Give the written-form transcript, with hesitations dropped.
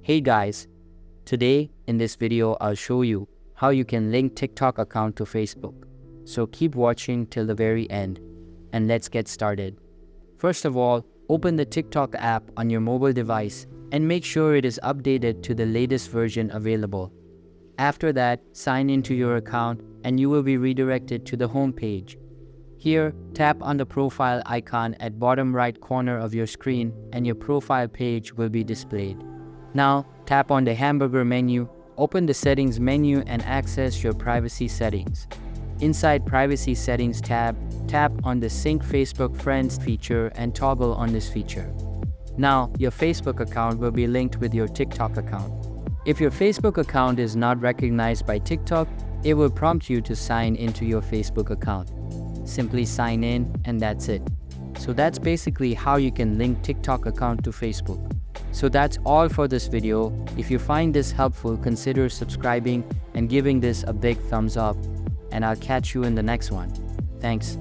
Hey guys, today in this video I'll show you how you can link TikTok account to Facebook. So keep watching till the very end and let's get started. First of all, open the TikTok app on your mobile device and make sure it is updated to the latest version available. After that, sign into your account and you will be redirected to the home page. Here, tap on the profile icon at bottom right corner of your screen and your profile page will be displayed. Now, tap on the hamburger menu, open the settings menu and access your privacy settings. Inside privacy settings tab, tap on the sync Facebook friends feature and toggle on this feature. Now, your Facebook account will be linked with your TikTok account. If your Facebook account is not recognized by TikTok, it will prompt you to sign into your Facebook account. Simply sign in and that's it. So that's basically how you can link TikTok account to Facebook. So that's all for this video. If you find this helpful, consider subscribing and giving this a big thumbs up. And I'll catch you in the next one. Thanks.